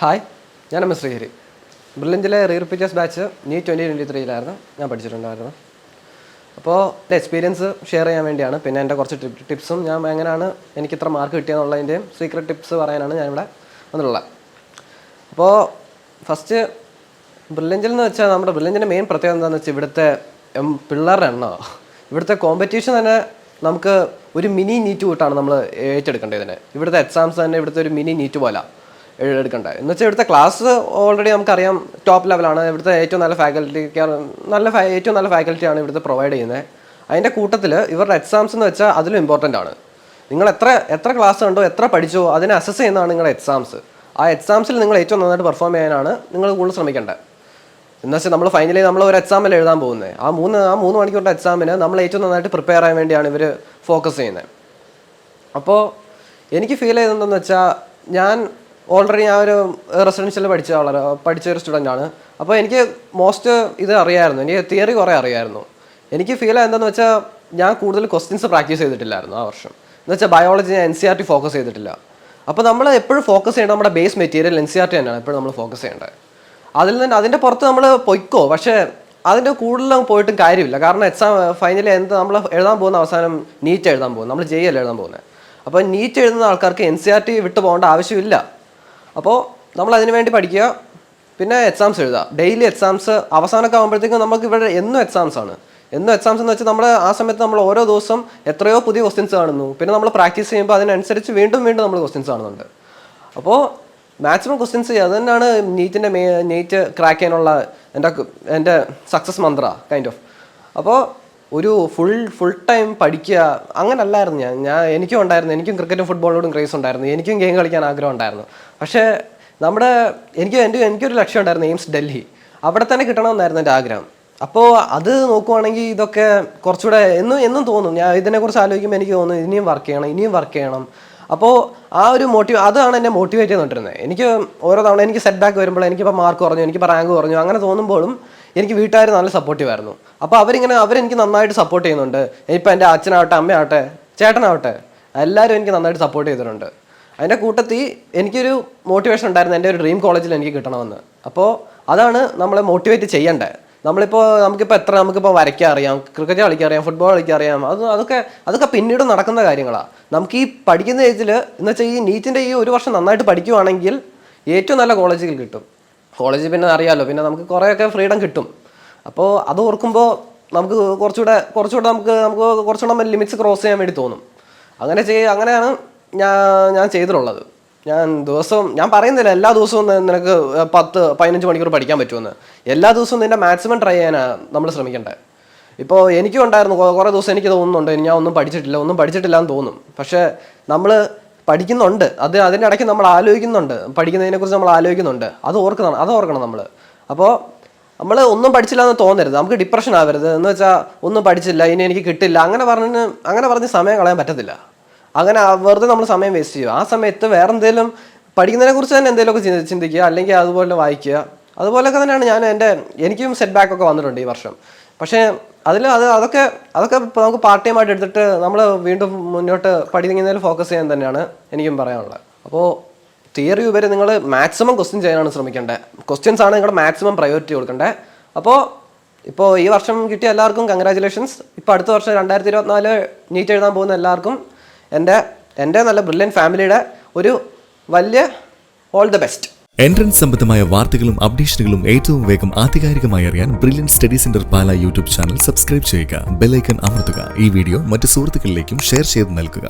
Hi, ഞാൻ S Sreehari. ബ്രില്യൻറ്റിലെ റീറിപ്പീറ്റേഴ്സ് batch NEET 2023 ഞാൻ പഠിച്ചിട്ടുണ്ടായിരുന്നു. അപ്പോൾ എൻ്റെ എക്സ്പീരിയൻസ് ഷെയർ ചെയ്യാൻ വേണ്ടിയാണ്, പിന്നെ എൻ്റെ കുറച്ച് ടിപ്സും ഞാൻ എങ്ങനെയാണ് എനിക്ക് ഇത്ര മാർക്ക് കിട്ടിയെന്നുള്ളതിൻ്റെയും സീക്രട്ട് ടിപ്സ് പറയാനാണ് ഞാനിവിടെ വന്നിട്ടുള്ളത്. അപ്പോൾ ഫസ്റ്റ് ബ്രില്യൻറ്റിൽ എന്ന് വെച്ചാൽ നമ്മുടെ ബ്രില്യൻറ്റിൻ്റെ മെയിൻ പ്രത്യേകത എന്താണെന്ന് വെച്ചാൽ ഇവിടുത്തെ പിള്ളേരുടെ എണ്ണമാണ്. ഇവിടുത്തെ കോമ്പറ്റീഷൻ തന്നെ നമുക്ക് ഒരു മിനി നീറ്റ് കൂട്ടാണ് നമ്മൾ ഏറ്റെടുക്കേണ്ടത്. ഇതിന് ഇവിടുത്തെ എക്സാംസ് തന്നെ ഇവിടുത്തെ ഒരു മിനി നീറ്റ് പോലെ എടുക്കേണ്ടത്. എന്ന് വെച്ചാൽ ഇവിടുത്തെ ക്ലാസ് ഓൾറെഡി നമുക്കറിയാം ടോപ്പ് ലെവലാണ്. ഇവിടുത്തെ ഏറ്റവും നല്ല ഏറ്റവും നല്ല ഫാക്കൽറ്റിയാണ് ഇവിടുത്തെ പ്രൊവൈഡ് ചെയ്യുന്നത്. അതിൻ്റെ കൂട്ടത്തിൽ ഇവരുടെ എക്സാംസ് എന്ന് വെച്ചാൽ അതിലും ഇമ്പോർട്ടൻ്റ് ആണ്. നിങ്ങൾ എത്ര ക്ലാസ് ഉണ്ടോ, എത്ര പഠിച്ചോ, അതിനെ അസസ് ചെയ്യുന്നതാണ് നിങ്ങളുടെ എക്സാംസ്. ആ എക്സാംസിൽ നിങ്ങൾ ഏറ്റവും നന്നായിട്ട് പെർഫോം ചെയ്യാനാണ് നിങ്ങൾ കൂടുതൽ ശ്രമിക്കേണ്ടത്. എന്ന് വെച്ചാൽ നമ്മൾ ഫൈനലി നമ്മൾ ഒരു എക്സാമിൽ എഴുതാൻ പോകുന്നത്. ആ മൂന്ന് മണിക്കൂറിൻ്റെ എക്സാമിന് നമ്മൾ ഏറ്റവും നന്നായിട്ട് പ്രിപ്പയർ ചെയ്യാൻ വേണ്ടിയാണ് ഇവർ ഫോക്കസ് ചെയ്യുന്നത്. അപ്പോൾ എനിക്ക് ഫീൽ ചെയ്തതെന്ന് വെച്ചാൽ ഞാൻ ഒരു റെസിഡൻഷ്യൽ പഠിച്ച ഒരു സ്റ്റുഡൻ്റാണ്. അപ്പോൾ എനിക്ക് മോസ്റ്റ് ഇത് അറിയാമായിരുന്നു, എനിക്ക് തിയറി കുറേ അറിയാമായിരുന്നു. എനിക്ക് ഫീൽ എന്താണെന്ന് വെച്ചാൽ ഞാൻ കൂടുതൽ ക്വസ്റ്റ്യൻസ് പ്രാക്ടീസ് ചെയ്തിട്ടില്ലായിരുന്നു ആ വർഷം. എന്ന് വെച്ചാൽ ബയോളജി ഞാൻ NCERT ഫോക്കസ് ചെയ്തിട്ടില്ല. അപ്പോൾ നമ്മൾ എപ്പോഴും ഫോക്കസ് ചെയ്യേണ്ടത് നമ്മുടെ ബേസ് മെറ്റീരിയൽ NCERT തന്നെയാണ് എപ്പോഴും നമ്മൾ ഫോക്കസ് ചെയ്യേണ്ടത്. അതിൻ്റെ പുറത്ത് നമ്മൾ പൊയ്ക്കോ, പക്ഷേ അതിൻ്റെ കൂടുതലും പോയിട്ടും കാര്യമില്ല. കാരണം എക്സാം ഫൈനലി നമ്മൾ എഴുതാൻ പോകുന്ന അവസാനം NEET എഴുതാൻ പോകുന്നത്, നമ്മൾ JEE എഴുതാൻ പോകുന്നത്. അപ്പോൾ NEET എഴുതുന്ന ആൾക്കാർക്ക് NCERT വിട്ടു പോകേണ്ട ആവശ്യമില്ല. അപ്പോൾ നമ്മൾ അതിന് വേണ്ടി പഠിക്കുക, പിന്നെ എക്സാംസ് എഴുതുക. ഡെയിലി എക്സാംസ് അവസാനമൊക്കെ ആകുമ്പോഴത്തേക്കും നമുക്ക് ഇവിടെ എന്നും എക്സാംസ് എന്ന് വെച്ചാൽ നമ്മൾ ആ സമയത്ത് നമ്മൾ ഓരോ ദിവസം എത്രയോ പുതിയ ക്വസ്റ്റ്യൻസ് കാണുന്നു. പിന്നെ നമ്മൾ പ്രാക്ടീസ് ചെയ്യുമ്പോൾ അതിനനുസരിച്ച് വീണ്ടും നമ്മൾ ക്വസ്റ്റ്യൻസ് കാണുന്നുണ്ട്. അപ്പോൾ മാക്സിമം ക്വസ്റ്റ്യൻസ് ചെയ്യുക, അത് തന്നെയാണ് നീറ്റ് ക്രാക്ക് ചെയ്യാനുള്ള എൻ്റെ സക്സസ് മന്ത്ര കൈൻഡ് ഓഫ്. അപ്പോൾ ഒരു ഫുൾ ടൈം പഠിക്കുക അങ്ങനല്ലായിരുന്നു എനിക്കും ക്രിക്കറ്റും ഫുട്ബോളിനോടും ക്രേസ് ഉണ്ടായിരുന്നു, എനിക്കും ഗെയിം കളിക്കാൻ ആഗ്രഹം ഉണ്ടായിരുന്നു. പക്ഷേ എനിക്കൊരു ലക്ഷ്യം ഉണ്ടായിരുന്നു, എയിംസ് ഡൽഹി. അവിടെ തന്നെ കിട്ടണമെന്നായിരുന്നു എൻ്റെ ആഗ്രഹം. അപ്പോൾ അത് നോക്കുവാണെങ്കിൽ ഇതൊക്കെ കുറച്ചുകൂടെ എന്നും തോന്നും. ഞാൻ ഇതിനെക്കുറിച്ച് ആലോചിക്കുമ്പോൾ എനിക്ക് തോന്നുന്നു ഇനിയും വർക്ക് ചെയ്യണം. അപ്പോൾ ആ ഒരു അതാണ് എന്നെ മോട്ടിവേറ്റ് ചെയ്തുകൊണ്ടിരുന്നത്. എനിക്ക് ഓരോ തവണ എനിക്ക് സെറ്റ് ബാക്ക് വരുമ്പോൾ എനിക്കിപ്പോൾ മാർക്ക് കുറഞ്ഞു, എനിക്കിപ്പോൾ റാങ്ക് കുറഞ്ഞു, അങ്ങനെ തോന്നുമ്പോഴും എനിക്ക് വീട്ടുകാർ നല്ല സപ്പോർട്ടീവ് ആയിരുന്നു. അപ്പോൾ അവരെനിക്ക് നന്നായിട്ട് സപ്പോർട്ട് ചെയ്യുന്നുണ്ട്. ഇപ്പോൾ എൻ്റെ അച്ഛനാവട്ടെ, അമ്മയാവട്ടെ, ചേട്ടനാവട്ടെ, എല്ലാവരും എനിക്ക് നന്നായിട്ട് സപ്പോർട്ട് ചെയ്തിട്ടുണ്ട്. അതിൻ്റെ കൂട്ടത്തിൽ എനിക്കൊരു മോട്ടിവേഷൻ ഉണ്ടായിരുന്നു, എൻ്റെ ഒരു ഡ്രീം കോളേജിൽ എനിക്ക് കിട്ടണമെന്ന്. അപ്പോൾ അതാണ് നമ്മളെ മോട്ടിവേറ്റ് ചെയ്യേണ്ടത്. നമുക്കിപ്പോൾ വരയ്ക്കാൻ അറിയാം, ക്രിക്കറ്റ് കളിക്കാൻ അറിയാം, ഫുട്ബോൾ കളിക്കാൻ അറിയാം, അതൊക്കെ പിന്നീട് നടക്കുന്ന കാര്യങ്ങളാണ്. നമുക്ക് ഈ പഠിക്കുന്ന ഏജിൽ എന്ന് വെച്ചാൽ ഈ നീറ്റിൻ്റെ ഈ ഒരു വർഷം നന്നായിട്ട് പഠിക്കുവാണെങ്കിൽ ഏറ്റവും നല്ല കോളേജുകൾ കിട്ടും. കോളേജ് പിന്നെ അറിയാമല്ലോ, പിന്നെ നമുക്ക് കുറേയൊക്കെ ഫ്രീഡം കിട്ടും. അപ്പോൾ അത് ഓർക്കുമ്പോൾ നമുക്ക് കുറച്ചുകൂടെ നമുക്ക് കുറച്ചുകൂടെ ലിമിറ്റ്സ് ക്രോസ് ചെയ്യാൻ വേണ്ടി തോന്നും. അങ്ങനെയാണ് ഞാൻ ചെയ്തിട്ടുള്ളത്. ഞാൻ പറയുന്നില്ല എല്ലാ ദിവസവും നിനക്ക് 10-15 മണിക്കൂർ പഠിക്കാൻ പറ്റുമെന്ന്. എല്ലാ ദിവസവും നിൻ്റെ മാക്സിമം ട്രൈ ചെയ്യാനാണ് നമ്മൾ ശ്രമിക്കേണ്ടത്. ഇപ്പോൾ എനിക്കും ഉണ്ടായിരുന്നു കുറേ ദിവസം എനിക്ക് തോന്നുന്നുണ്ട് ഞാൻ ഒന്നും പഠിച്ചിട്ടില്ല എന്ന് തോന്നും. പക്ഷേ നമ്മൾ പഠിക്കുന്നുണ്ട്, അതിൻ്റെ ഇടയ്ക്ക് നമ്മൾ ആലോചിക്കുന്നുണ്ട്, പഠിക്കുന്നതിനെക്കുറിച്ച് നമ്മൾ ആലോചിക്കുന്നുണ്ട്. അത് ഓർക്കണം നമ്മൾ. അപ്പോൾ നമ്മൾ ഒന്നും പഠിച്ചില്ല എന്ന് തോന്നരുത്, നമുക്ക് ഡിപ്രഷൻ ആവരുത്. എന്ന് വെച്ചാൽ ഒന്നും പഠിച്ചില്ല, ഇനി എനിക്ക് കിട്ടില്ല, അങ്ങനെ പറഞ്ഞ് സമയം കളയാൻ പറ്റത്തില്ല. അങ്ങനെ വെറുതെ നമ്മൾ സമയം വേസ്റ്റ് ചെയ്യുക. ആ സമയത്ത് വേറെ എന്തെങ്കിലും പഠിക്കുന്നതിനെക്കുറിച്ച് തന്നെ എന്തെങ്കിലുമൊക്കെ ചിന്തിക്കുക, അല്ലെങ്കിൽ അതുപോലെ വായിക്കുക. അതുപോലെയൊക്കെ തന്നെയാണ് എനിക്കും സെറ്റ് ബാക്ക് ഒക്കെ വന്നിട്ടുണ്ട് ഈ വർഷം. പക്ഷേ അതൊക്കെ നമുക്ക് പാർട്ട് ടൈം ആയിട്ട് എടുത്തിട്ട് നമ്മൾ വീണ്ടും മുന്നോട്ട് പഠിക്കുന്നതിൽ ഫോക്കസ് ചെയ്യാൻ തന്നെയാണ് എനിക്കും പറയാനുള്ളത്. അപ്പോൾ തിയറി ഉപരി നിങ്ങൾ മാക്സിമം ക്വസ്റ്റ്യൻ ചെയ്യാനാണ് ശ്രമിക്കേണ്ടത്. ക്വസ്റ്റ്യൻസ് ആണ് നിങ്ങളുടെ മാക്സിമം പ്രയോറിറ്റി കൊടുക്കേണ്ടത്. ഇപ്പോൾ ഈ വർഷം കിട്ടിയ എല്ലാവർക്കും കൺഗ്രാജുലേഷൻസ്. ഇപ്പോൾ അടുത്ത വർഷം 2024 നീറ്റ് എഴുതാൻ പോകുന്ന എല്ലാവർക്കും എൻ്റെ നല്ല ബ്രില്യൻറ്റ് ഫാമിലിയുടെ ഒരു വലിയ ഓൾ ദ ബെസ്റ്റ്. എൻട്രൻസ് സംബന്ധമായ വാർത്തകളും അപ്ഡേഷനുകളും ഏറ്റവും വേഗം ആധികാരികമായി അറിയാൻ ബ്രില്യൻറ്റ് സ്റ്റഡി സെന്റർ പാല യൂട്യൂബ് ചാനൽ സബ്സ്ക്രൈബ് ചെയ്യുക, ബെൽ ഐക്കൺ അമർത്തുക. ഈ വീഡിയോ മറ്റ് സുഹൃത്തുക്കളിലേക്കും ഷെയർ ചെയ്ത് നൽകുക.